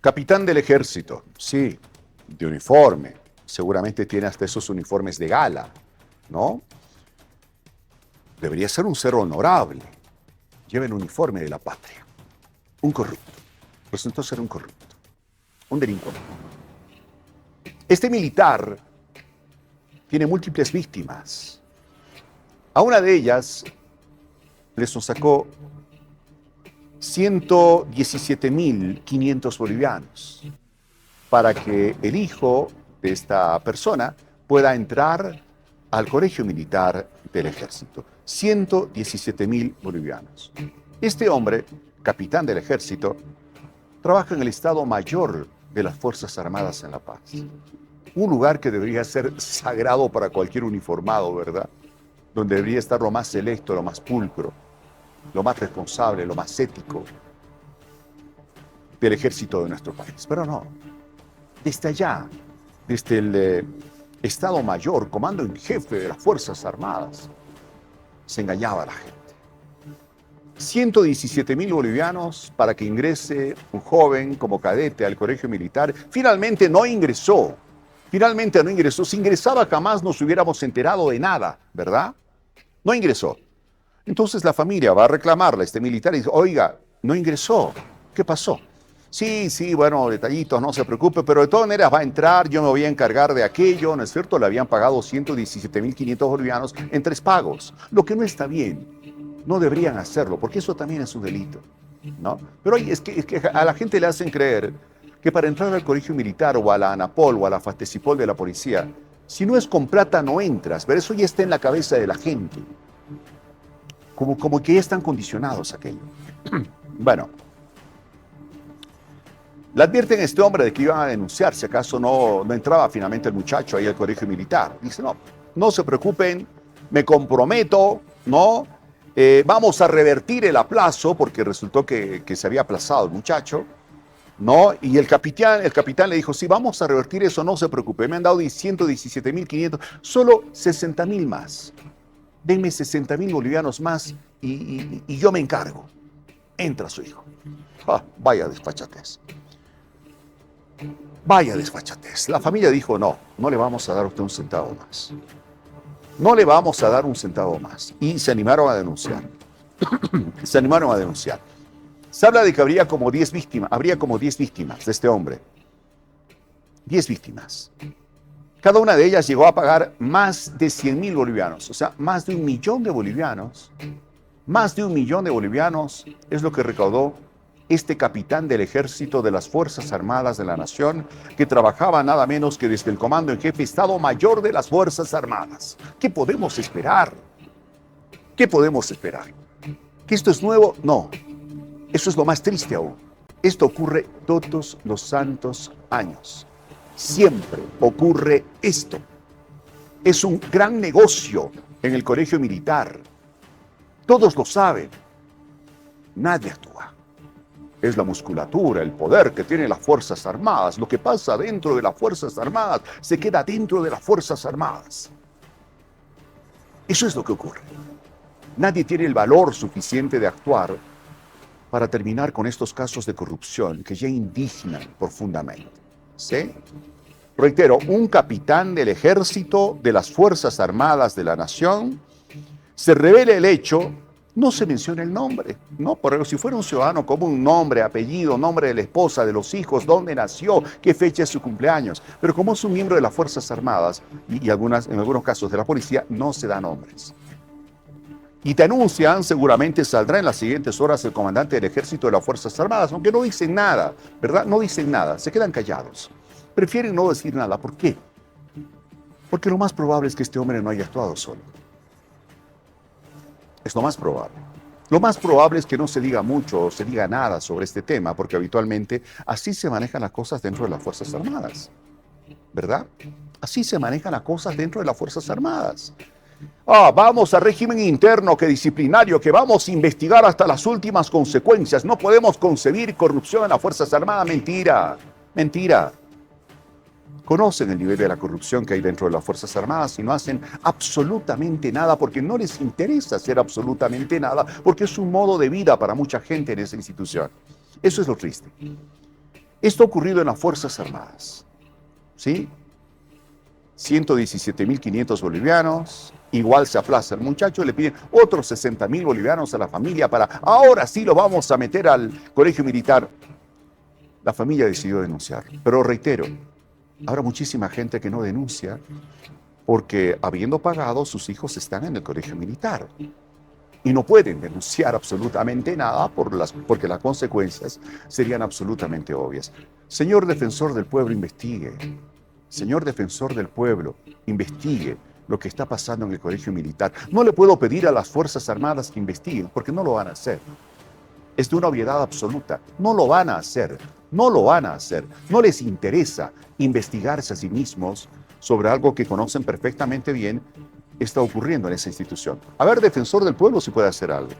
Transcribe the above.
Capitán del ejército, sí, de uniforme. Seguramente tiene hasta esos uniformes de gala, ¿no? Debería ser un ser honorable. Lleva el uniforme de la patria. Un corrupto. Resultó ser un corrupto. Un delincuente. Este militar tiene múltiples víctimas. A una de ellas les sacó 117.500 bolivianos para que el hijo de esta persona pueda entrar al colegio militar del ejército. 117.000 bolivianos. Este hombre, capitán del ejército, trabaja en el Estado Mayor de las Fuerzas Armadas en La Paz. Un lugar que debería ser sagrado para cualquier uniformado, ¿verdad? Donde debería estar lo más selecto, lo más pulcro, lo más responsable, lo más ético del ejército de nuestro país. Pero no, desde allá, desde el Estado Mayor, comando en jefe de las Fuerzas Armadas, se engañaba a la gente. 117.000 bolivianos para que ingrese un joven como cadete al colegio militar. Finalmente no ingresó. Finalmente no ingresó. Si ingresaba jamás nos hubiéramos enterado de nada, ¿verdad? No ingresó. Entonces la familia va a reclamarle a este militar y dice, oiga, no ingresó. ¿Qué pasó? Sí, bueno, detallitos, no se preocupe, pero de todas maneras va a entrar, yo me voy a encargar de aquello, ¿no es cierto? Le habían pagado 117.500 bolivianos en 3 pagos, lo que no está bien. No deberían hacerlo, porque eso también es un delito, ¿no? Pero oye, es que a la gente le hacen creer que para entrar al colegio militar o a la ANAPOL o a la FASTESIPOL de la policía, si no es con plata no entras, pero eso ya está en la cabeza de la gente. Como que ya están condicionados a aquello. Bueno, le advierten a este hombre de que iban a denunciar si acaso no entraba finalmente el muchacho ahí al colegio militar. Dice, no se preocupen, me comprometo, ¿no? Vamos a revertir el aplazo, porque resultó que se había aplazado el muchacho, ¿no? Y el capitán le dijo, sí, vamos a revertir eso, no se preocupe, me han dado 117.500, solo 60.000 más. Denme 60.000 bolivianos más y yo me encargo. Entra su hijo. Vaya desfachatez. Vaya desfachatez. La familia dijo, no le vamos a dar a usted un centavo más. No le vamos a dar un centavo más. Y se animaron a denunciar. Se animaron a denunciar. Se habla de que habría como 10 víctimas de este hombre. 10 víctimas. Cada una de ellas llegó a pagar más de 100.000 bolivianos. O sea, más de 1 millón de bolivianos. Más de 1 millón de bolivianos es lo que recaudó este capitán del ejército de las Fuerzas Armadas de la Nación, que trabajaba nada menos que desde el comando en jefe Estado Mayor de las Fuerzas Armadas. ¿Qué podemos esperar? ¿Qué podemos esperar? ¿Que esto es nuevo? No. Eso es lo más triste aún. Esto ocurre todos los santos años. Siempre ocurre esto. Es un gran negocio en el colegio militar. Todos lo saben. Nadie actúa. Es la musculatura, el poder que tienen las Fuerzas Armadas. Lo que pasa dentro de las Fuerzas Armadas se queda dentro de las Fuerzas Armadas. Eso es lo que ocurre. Nadie tiene el valor suficiente de actuar para terminar con estos casos de corrupción que ya indignan profundamente. ¿Sí? Reitero, un capitán del ejército de las Fuerzas Armadas de la Nación se revela el hecho. No se menciona el nombre, ¿no? Pero si fuera un ciudadano común, nombre, apellido, nombre de la esposa, de los hijos, dónde nació, qué fecha es su cumpleaños. Pero como es un miembro de las Fuerzas Armadas y en algunos casos de la policía, no se da nombres. Y te anuncian, seguramente saldrá en las siguientes horas el comandante del ejército de las Fuerzas Armadas, aunque no dicen nada, ¿verdad? No dicen nada, se quedan callados. Prefieren no decir nada. ¿Por qué? Porque lo más probable es que este hombre no haya actuado solo. Es lo más probable. Lo más probable es que no se diga mucho o se diga nada sobre este tema, porque habitualmente así se manejan las cosas dentro de las Fuerzas Armadas, ¿verdad? Así se manejan las cosas dentro de las Fuerzas Armadas. Vamos a régimen interno que disciplinario, que vamos a investigar hasta las últimas consecuencias. No podemos concebir corrupción en las Fuerzas Armadas. Mentira, mentira. Conocen el nivel de la corrupción que hay dentro de las Fuerzas Armadas y no hacen absolutamente nada porque no les interesa hacer absolutamente nada, porque es un modo de vida para mucha gente en esa institución. Eso es lo triste. Esto ha ocurrido en las Fuerzas Armadas, ¿sí? 117.500 bolivianos, igual se aplaza el muchacho, le piden otros 60.000 bolivianos a la familia para, ahora sí lo vamos a meter al colegio militar. La familia decidió denunciar, pero reitero, habrá muchísima gente que no denuncia porque habiendo pagado, sus hijos están en el colegio militar y no pueden denunciar absolutamente nada porque las consecuencias serían absolutamente obvias. Señor defensor del pueblo, investigue. Señor defensor del pueblo, investigue lo que está pasando en el colegio militar. No le puedo pedir a las Fuerzas Armadas que investiguen porque no lo van a hacer. Es de una obviedad absoluta. No lo van a hacer. No lo van a hacer. No les interesa investigarse a sí mismos sobre algo que conocen perfectamente bien está ocurriendo en esa institución. A ver, defensor del pueblo, si puede hacer algo.